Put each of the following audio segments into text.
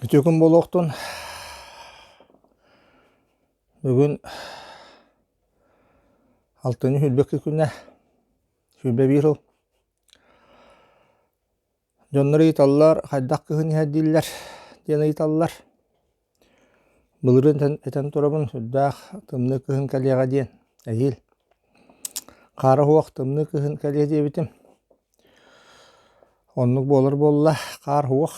Күтөкүн болуқтун бүгүн алтыны хүлбекки күнне хүлбе бирыл. Жоннор ыйталлар, хайдак кыһын иһэрдииллэр диэн ыйталлар. Былырын этен турабын сүрдээх тымны кыһын кэлиэҕэ диэн. Эйил. Хара хуох тымны кыһын кэлиэ диэбитим. Оннук буолар буолла хаар хуох.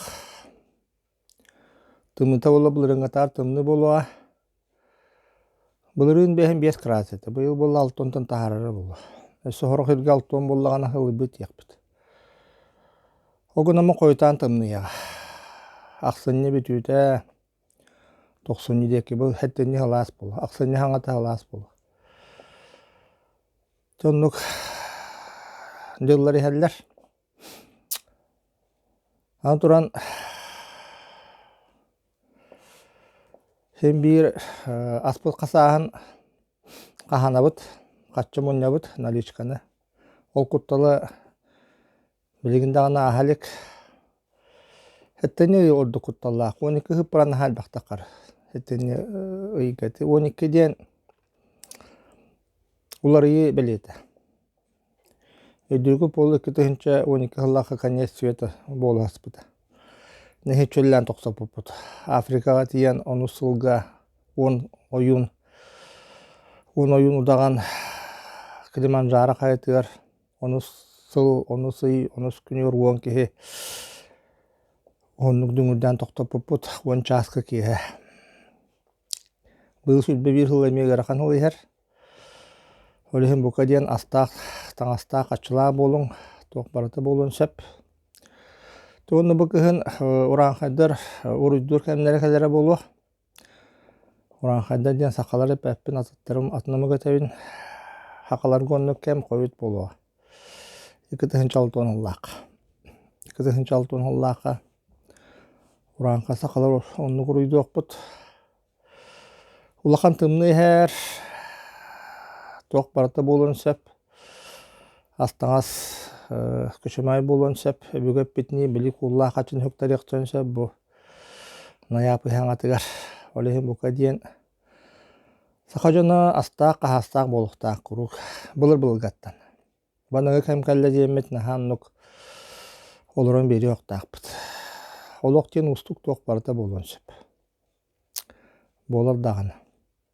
Тымыта буолла былырыҥҥатаар тымны буолуа. Былырыын бэһин 5 градус. Быйыл буолла 6 таһаарара буолла. Өссө хорох иргэ 6 буоллаҕана ылыбыт диэхпит. Огунама койутаан тымныйаҕа. Ахсынньа бүтүүтэ 90 диэки бұл хэттинни халаас буолла. Ахсынньа хаҥата халаас буолла. Дьоннук дьыллар иһэллэр. Аны туран сен биир аспыт хасааһын хаһанабыт, хаччы мунньабыт наличканы. Ол кутталы билигиндэҕина аһалик хэттинни орду кутталлаах. 12 хыппаран аһаалбахтаккар. Хэттинни ыйгаты. 12 диэн уларыйы белиэте. Өйдүргү полу 2 тыһынча 12 хыллаахха конец света буолааспыта. Нэхи чөллээн тохсоппут. Африкаға тиен оны сылга 10 ойун удаган Килиманджаро хайытыар. Оны сыл, оны сый, оны күнүр уон киһи. Оннук дүңүрдэн тохтоппут 10 чааска киһи. Быыл сүлбе биир хылла эмиэгэрахан хылыйһар. Олиһин бука диэн астаах, таңастаах ачылаа болуң, туох барыта болуун сөп. Туонну бу кыһын ураанхайдар уруйдур кэмнэре кэлэре болу. Ураанхайдар диэн сақалары пэппин атыттарым атынамыга тэбин хақалар гоннук кэм койут болу. 2 тыһынча 6 хыллаах. 2 тыһынча 6 хыллаахха ураанха сақалар оннук уруйдуокпут. Улахан тымны иһэр туох барыта болуун сөп. Астаңас күчөмай болуун сөп. Бүгөп битни билик уллаах ачын хөктарыахчын сөп бу. Наяапы хаңатыгар. Олиһин бука диэн сақажона астаақ қахастаақ болуқтаақ курук. Былыр-былыргаттан. Баныгы кәмкәлле диэммит наханнук олорон бери оқтаақпыт. Олоқ диэн устук туох барыта болуун сөп. Болар дағаны.